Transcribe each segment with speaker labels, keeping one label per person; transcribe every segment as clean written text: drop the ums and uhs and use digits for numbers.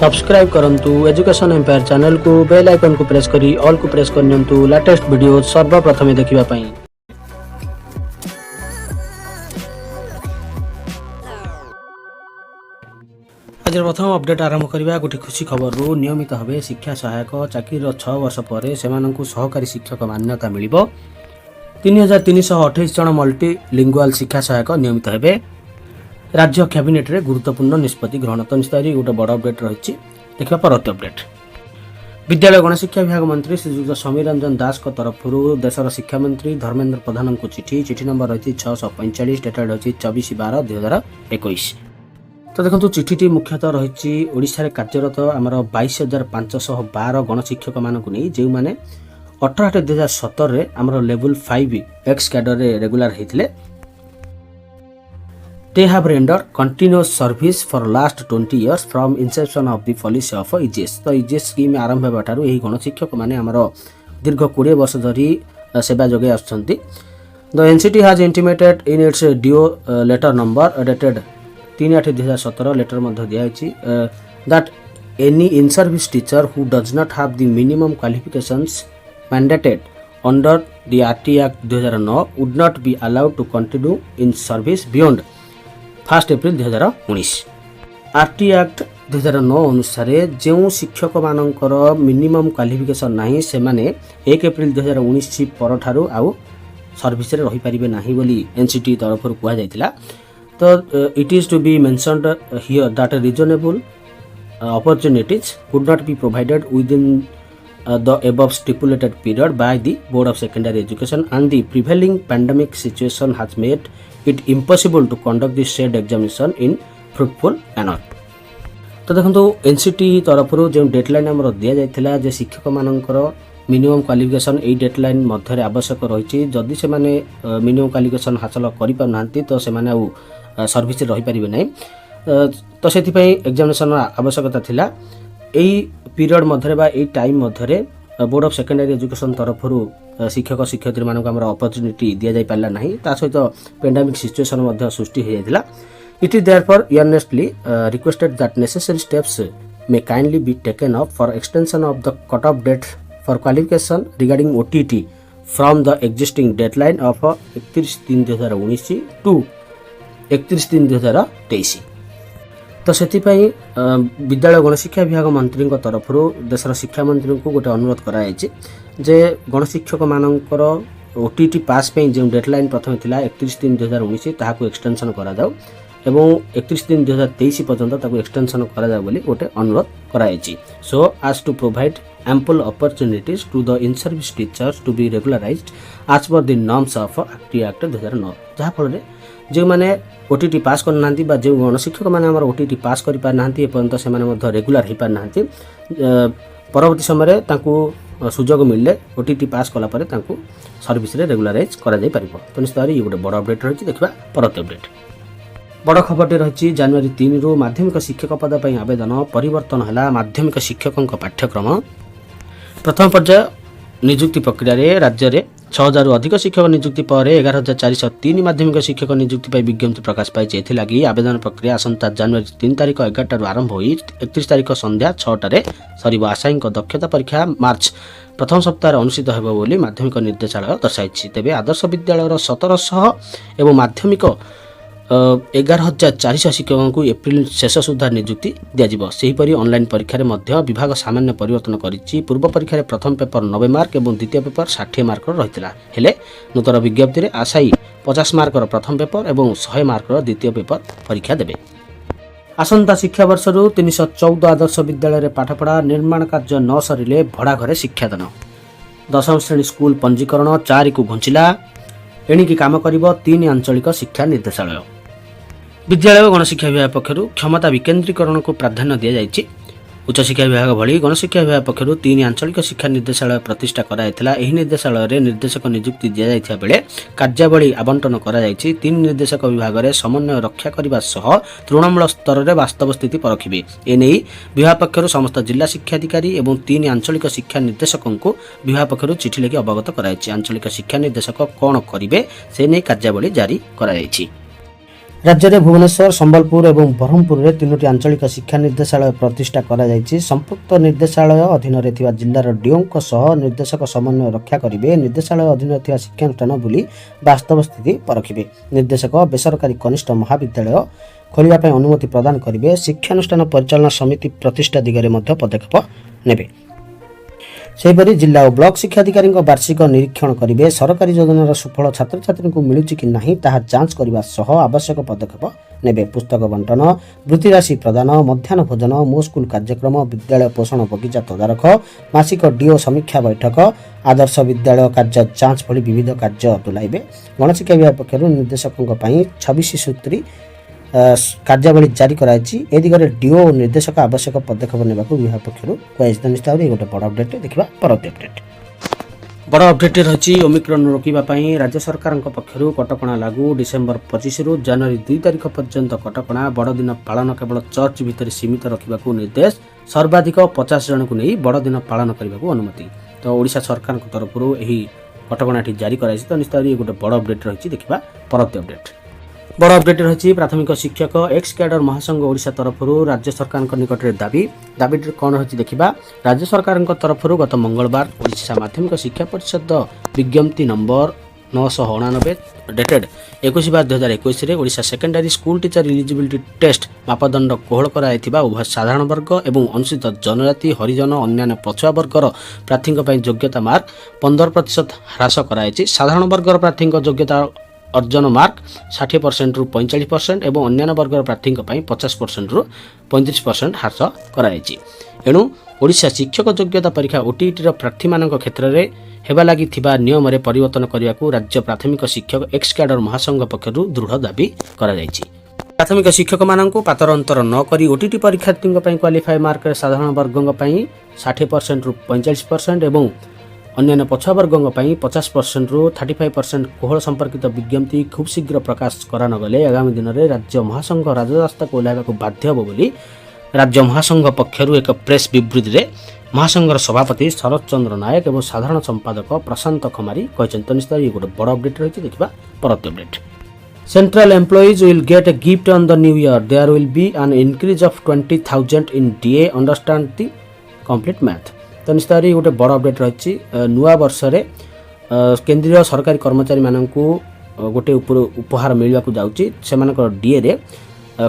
Speaker 1: Subscribe करंतु education empire channel को bell icon को प्रेस करी ऑल को प्रेस करनियंतु लेटेस्ट वीडियो सर्वप्रथमे देखिबा पई। आज प्रथम अपडेट आरंभ करबा गोटे खुशी खबर रो नियमित भावे शिक्षा सहायक चाकरी 6 वर्ष पर सेमानंकु सहकारी शिक्षक मान्यता मिलिबो। 3328 जन मल्टी लिंगुअल शिक्षा सहायक नियमित हेबे। राज्य कैबिनेट रे गुरुत्वपूर्ण निष्पत्ति ग्रहण तो निस्तारी गोटे बड़ अपडेट रही देखा परवर्ती अपडेट। विद्यालय गणशिक्षा विभाग मंत्री श्रीजुक्त समीर रंजन दास को तरफ देशर शिक्षा मंत्री धर्मेंद्र प्रधान को चिठी नंबर रही 645 डेटेड रही 24/12/2021। तो देखो चिठी मुख्यतः रही ओडिशा रे कार्यरत आमर 22,512 गणशिक्षक मानक नहीं जो मैंने 18/2017 आमर लेवल 5 एक्स कैडर रे रेगुलर होते। They have rendered continuous service for last 20 years from inception of the policy of EGS। तो EGS स्कीम आरंभ होबाठारु एही गणशिक्षक माने हमर दीर्घ 20 वर्ष धरी सेवा जोगे आछंती। The NCT has intimated in its due letter number dated 3/8/2017 letter मध्ये दियाछि that any in service teacher who does not have the minimum qualifications mandated under the RT Act 2009 would not be allowed to continue in service beyond 1 April 2019। RT act 2009 अनुसार जो शिक्षक मानकर minimum qualification नहीं से माने 1 April 2019 पर ठारू आउ सर्विस रे रही परिबे नाही बोली एनसीटी तरफ कुआ जायतिला। तो it is to be mentioned here that reasonable opportunities could not be provided within the above stipulated period by the Board of Secondary Education and the prevailing pandemic situation has made it impossible to conduct the said examination in fruitful manner। तो देखो NCT तरफ जो deadline आमर दि जाइथिला जे शिक्षक मानकर minimum qualification ए deadline मध्य आवश्यक रही जदि से माने मिनिमम क्वालिफिकेशन हासिल करि पार नांती तो से माने आ सर्विस रही परिबे नै। तो सेति पई एग्जामिनेशन आवश्यकता थिला। एई पीरियड मध्य बा एई टाइम मध्य बोर्ड ऑफ सेकेंडरी एजुकेशन तरफ शिक्षक शिक्षयित्री मानक आमर अपॉर्चुनिटी दिया जाय पाला नाही। ता सहित पेंडेमिक सिचुएशन मध्य सृष्टि हो जायतिला। It is therefore earnestly requested that necessary steps may kindly be taken up for extension of the cut-off date for qualification regarding OTT from the existing deadline of 31/3/2019 to 31/3/2023। तो से विद्यालय गणशिक्षा विभाग मंत्री तरफ देशर शिक्षा मंत्री को गोटे अनुरोध कराई जे गणशिक्षक मानकर ओटीटी पास पे जो डेडलाइन प्रथम थिला 31/3/2019 ताहाको एक्सटेंशन करा जाऊ एवं 31/3/2023 पर्यंत ताको एक्सटेंशन करा जाऊ बोली गोटे अनुरोध कराई। So as to provide ample opportunities to the in service teachers to be regularized as per the norms of RT Act 2009। जहाँ फल जो मैंने ओटीटी पास करना जो गणशिक्षक मैंने ओटीटी पास कर पार ना एपर्यंत से रेगुलर हो पार ना परवर्ती समय सुजोग मिलले ओटीटी पास कलापर सर्विस रेगुलाराइज करा जाय परिबो। तो निश्चित ये गोटे बड़ अपडेट रही देखा परवर्ती अपडेट। बड़ खबरटे रही जनवरी 3 रु माध्यमिक शिक्षक पद पर आवेदन परिवर्तन है। माध्यमिक शिक्षकों पाठ्यक्रम प्रथम पर्याय नियुक्ति प्रक्रिया रे राज्य में 6000 रु अधिक शिक्षक नियुक्ति पर 11403 माध्यमिक शिक्षक नियुक्ति पर विज्ञप्ति प्रकाश पाई। लगी आवेदन प्रक्रिया आसंता जनवरी 3 तारिख 11 आरंभ हो 31 तारिख संध्या 6 सर। आशायी दक्षता परीक्षा मार्च प्रथम सप्ताह अनुष्ठित होब बोली माध्यमिक निर्देशालय दर्शाई। तेबे आदर्श विद्यालय 1700 एवं माध्यमिक 11400 शिक्षकों को एप्रिल शेष सुधा नियुक्ति दिज्व। सेहीपरि ऑनलाइन परीक्षा रे विभाग सामान्य परिवर्तन करिछि। पूर्व परीक्षा रे प्रथम पेपर 90 मार्क और द्वितीय पेपर 60 मार्क रहितला। हेले नूतन विज्ञप्ति रे आशायी 50 मार्क प्रथम पेपर और 100 मार्क द्वितीय पेपर परीक्षा देबे। आसंता शिक्षा वर्ष 314 आदर्श विद्यालय रे पाठपढ़ा निर्माण कार्य न सरिले भड़ा घरे शिक्षादान। दशम श्रेणी स्कूल पंजीकरण 4 को घुंचिला। एणिकी काम करिबो 3 आंचलिक शिक्षा निर्देशालय। विद्यालय गणशिक्षा विभाग पक्षरु क्षमता विकेन्द्रीकरण को प्राधान्य दिया जायछि। उच्च शिक्षा विभाग भली गणशिक्षा विभाग पक्षरु 3 आंचलिक शिक्षा निर्देशालय प्रतिष्ठा कराइथिला। एही निर्देशालय रे निर्देशक नियुक्ति दिया जायथिया बेले कार्यावली आवंटन करा जायछि। 3 निर्देशक विभाग रे समन्वय रक्षा करिबा सह तृणमूल स्तर रे वास्तव स्थिति परखिबे। एनै विभाग पक्षरु समस्त जिला शिक्षाधिकारी एवं 3 आंचलिक शिक्षा निर्देशकों को विभाग पक्षरु चिठी लिखि अवगत कराइछि। आंचलिक शिक्षा निर्देशक कोन करिवे से नै कार्यावली जारी कराइछि। राज्य में भुवनेश्वर संबलपुर और ब्रह्मपुर में 3टी आंचलिक शिक्षा निर्देशालय प्रतिष्ठा कराଯାଇଛି। संपुक्त निर्देशालय अधीन में जिलार डीओं सह निर्देशक समन्वय रक्षा करेंगे। निर्देशालय अधीन शिक्षानुष्ठान बुली वास्तव स्थिति परखिबे। निर्देशक बेसरकारी कनिष्ठ महाविद्यालय खोलिया अनुमति प्रदान करेंगे। शिक्षानुष्ठान परिचालना समिति प्रतिष्ठा दिगरे मध्य पदक्षेप नेबे। सेहीपरि जिला और ब्लॉक शिक्षा अधिकारी वार्षिक निरीक्षण करेंगे। सरकारी योजनार सुफल छात्र छात्री को मिलूची कि नहीं ताहा जांच करने सह आवश्यक पदक्षेप नेबे। पुस्तक बंटन, वृत्ति राशि प्रदान, मध्याह्न भोजन, मो स्कूल कार्यक्रम, विद्यालय पोषण बगीचा तदारख, मासिक डीओ समीक्षा बैठक, आदर्श विद्यालय कार्य जांच भली विविध कार्य तुलाइबे। गणशिक्षा विभाग पक्षर निर्देशकों 26 सूत्री कार्यावली जारी कराई। ए दिगरे डीओ और निर्देशक आवश्यक पदक्षेप नेबा विभाग पक्षर कहुनिस्ताव गोटे बड़ अपडेट देखा परवर्ती अपडेट। बड़ अपडेट रही ओमिक्रॉन रोकवा राज्य सरकार पक्षर कटकणा लागू। डिसेम्बर 25 रु जनवरी 2 तारिख पर्यंत कटकणा। बड़दिन पालन केवल चर्च भितर सीमित रखा निर्देश। सर्वाधिक 50 जन को नहीं बड़दिन पालन करने को अनुमति। तो ओडिशा सरकार तरफ कटकणाटी जारी कराई। तो निश्चित गोटे बड़ अपडेट रही देखा परवर्ती अपडेट। बड़ अपडेट रही प्राथमिक शिक्षक एक्स कैडर महासंघ ओडिशा तरफ राज्य सरकार निकट में दाबी कौन रही देखा। राज्य सरकार तरफ गत मंगलवार ओडिशा माध्यमिक शिक्षा परिषद विज्ञप्ति number 989 dated 21/2021 Odisha secondary school teacher eligibility test मापदंड कोहल कराइथिबा उभय साधारण वर्ग एवं अनुसूचित जनजाति हरिजन अन्य पछुआ वर्गर प्रार्थी योग्यता मार्क 15% ह्रास कराई। साधारण वर्गर प्रार्थी योग्यता अर्जन मार्क 60% रु 45% एवं अन्य वर्ग प्रार्थी 50% रु 35% ह्रास कराई। एणु ओडिशा शिक्षक योग्यता परीक्षा ओटीईटी प्रार्थी मान क्षेत्र में हेबा लागि थिबा नियम रे परिवर्तन करने को राज्य प्राथमिक शिक्षक एक्स कैडर महासंघ पक्षर दृढ़ दाबी करा जायछि। प्राथमिक शिक्षक मानक पातर अंतर न करी ओटीटी परीक्षार्थी क्वालिफाई मार्क साधारण वर्ग 60% रु 45% एवं अन्य पछुआ वर्ग 50% रु 35% कोहल संपर्कित विज्ञप्ति खूब शीघ्र प्रकाश करा नगले आगामी दिन में राज्य महासंघ राजरास्ता को ओह्लाइबाकु बाध्य होब बोली राज्य महासंघ पक्षर एक प्रेस विबृत्ति में महासंघर सभापति शरद चंद्र नायक और साधारण संपादक प्रशांत खमारी कहते। निश्चित गोटे बड़ अपडेट रही देखा परवर्ती update. Central employees will get a gift on the new year. There will be an increase of 20,000 in DA understand the complete math. तो निश्चित गोटे बड़ अपडेट रही नुआ वर्ष रे केंद्रीय सरकारी कर्मचारी मानक गोटे उपहार मिलवा जाऊँगी। से डीए रे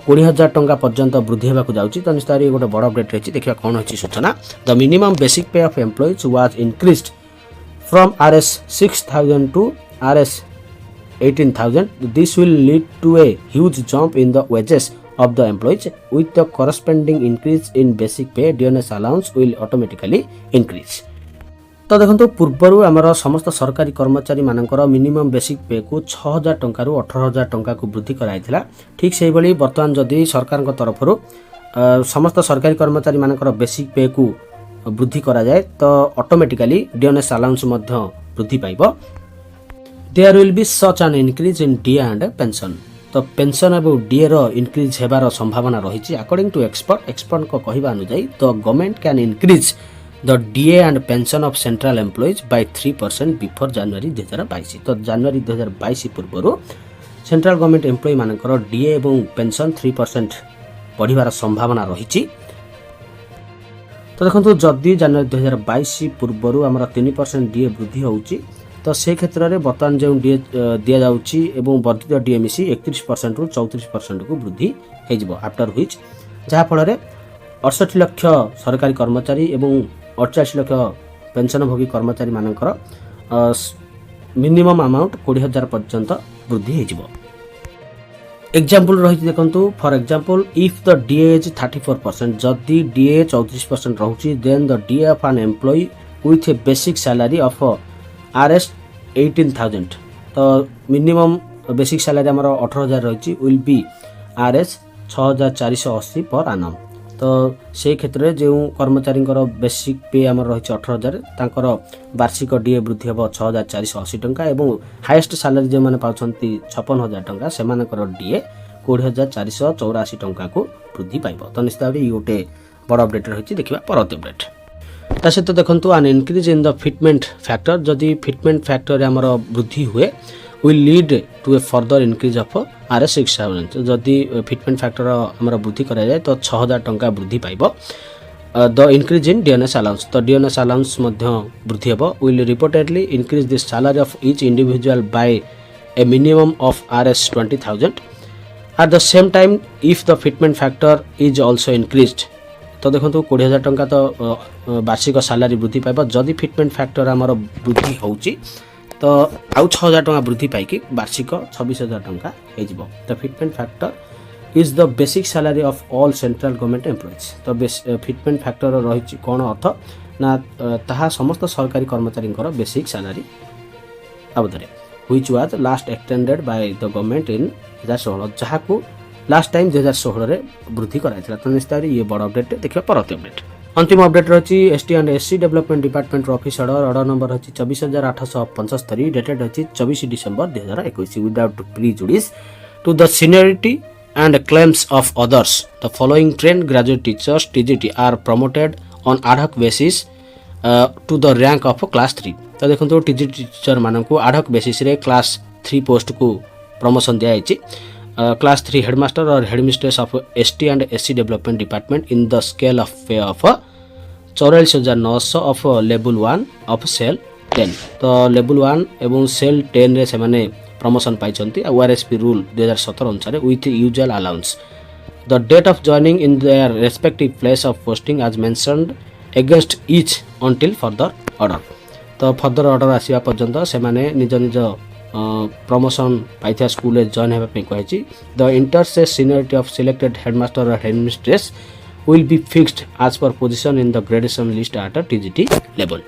Speaker 1: 20,000 टंका पर्यंत वृद्धि होगा जाऊँगी। तो निश्चित गोटे बड़ अपडेट रही देखा कौन होची सूचना। द मिनिमम बेसिक पे of employees was increased from Rs 6,000 to Rs 18,000. This will lead to a huge jump in the wages of the employees. With the corresponding increase in basic pay, DNS allowance will automatically increase. तो देखो पूर्वर आमर समस्त सरकारी कर्मचारी मानकर minimum basic पे को 6,000 टंका रु 18,000 टंका को वृद्धि कराइथिला। ठीक से भली वर्तमान जदि सरकार तरफ समस्त सरकारी कर्मचारी मानकर बेसिक पे को वृद्धि करा जाए तो ऑटोमेटिकली डीएनएस अलाउंस मध्य वृद्धि पाइबो। There will be such an increase in DA and pension. तो पेंशन और डीए रो इंक्रीज हेबार संभावना रही। अकॉर्डिंग टू एक्सपर्ट को कहवा अनुसार the government can increase the DA and pension of central employees by 3% before January 2022। तो जनवरी 2022 पूर्व सेंट्रल गवर्नमेंट एम्प्लॉय मानकर डीए और पेंशन 3% बढ़िबार संभावना रही। तो देखो जदि जनवरी 2022 पूर्व आमर 3% डीए वृद्धि होउची तो से क्षेत्र में बर्तमान जो डीए दि जाउची एवं वर्धित डीए मिसी 31% रु 34% को वृद्धि हो आफ्टर व्हिच जहाँ फल 68 लाख सरकारी कर्मचारी एवं 48 लाख पेंशनभोगी कर्मचारी मानकर मिनिमम अमाउंट 20,000 पर्यंत वृद्धि हो। एग्जाम्पल रही देखो for example if the DA is 34% जदि डीए 34% रोचे then the DA of an employ with a basic salary of Rs 18,000। तो मिनिमम बेसिक सैलरी आमर 18,000 रही विल बी Rs 6,480 पर आनम। तो से क्षेत्र में जो कर्मचारी बेसिक पे आमर रही 18,000 तांकर वार्षिक डीए वृद्धि हम 6,480 टंका एवं हाईएस्ट सैलरी जो मैंने पाँच 56,000 टंका से डीए 20,484 टंका को वृद्धि पाइब। तो निश्चित भाव ये गोटे बड़ अपडेट रही देखा परवर्ती अपडेट। ता सहित देखो an increase in the fitment factor जदि फिटमेंट फैक्टर आमर वृद्धि हुए will lead to a further increase of RS 6,000 जदि फिटमेंट फैक्टर आमर वृद्धि करा जाए तो 6,000 टंका वृद्धि पाइब the increase in DNS allowance तो डीएनएस अलाउंस वृद्धि हेब will reportedly increase the salary of each individual bye A minimum of RS 20,000 at the same time if the fitment factor is also increased तो देखो 20,000 टंका तो वार्षिक salary वृद्धि पाइब जदि फिटमेंट फैक्टर आमर वृद्धि होउची तो आउ 6,000 टंका वृद्धि पाइकी वार्षिक 26,000 टंका हो the fitment factor is the basic salary of all central government employees तो फिटमेंट फैक्टर रही कौन अर्थ ना ताहा समस्त सरकारी कर्मचारी बेसिक सैलरी अवधि which was last extended by the government in 2016 जहाँ को लास्ट टाइम 2016 वृद्धि कराइला तो निश्चित ये बड़ अपडेट देखिए परवर्ती अपडेट अंतिम अपडेट रही ST and SC development department office order number रही 24,875 डेटेड रही 24 December 2021 without prejudice to the seniority and claims of others the following trained graduate teachers TGT are promoted on ad hoc basis to the rank of class 3 तो देखो TGT teacher मान को ad hoc basis रे class 3 post को promotion दिया class 3 headmaster और headmistress of ST and SC development department in the scale of pay of 44,900 of level 1 of cell 10 तो level 1 एवं सेल 10 रे से माने प्रमोशन पाई ओआरएसपी रूल 2017 अनुसार with usual allowance the date of joining in their respective place of posting as mentioned against each until further order तो further order आसिया पर्यंत से माने निज निज प्रमोशन पाइथिया स्कूल जॉइन होगा कही the inter se seniority of selected headmaster और headmistress will be fixed as per position in the gradation list at TGT level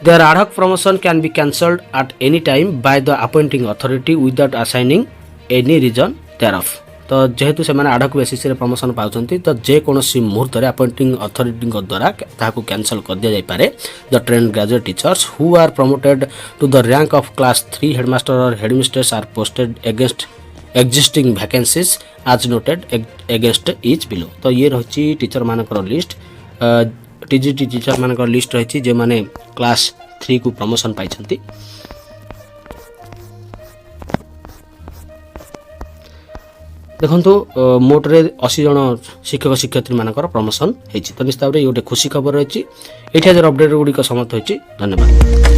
Speaker 1: Their ad hoc promotion can be cancelled at any time by the appointing authority without assigning any reason thereof. तो जेहेतु से आड हक basis रे promotion पाउछंती तो जे कोनोसी मुहूर्त रे appointing authority द्वारा ताकू कैंसल कर दिया जाय पारे the trained graduate teachers who are promoted to the rank of class 3 headmaster और headmistress are posted against existing vacancies as noted against each below तो ये रही टीचर मानकर लिस्ट टीजीटी टीचर मानकर लिस्ट रही जे माने क्लास 3 को प्रमोशन पाई देखो मोटरे 80 जन शिक्षक शिक्षयित्री मानकर प्रमोशन होती तो निश्चित भाव में ये गोटे खुशी खबर रही ये अपडेट गुड़िक समाप्त होती धन्यवाद।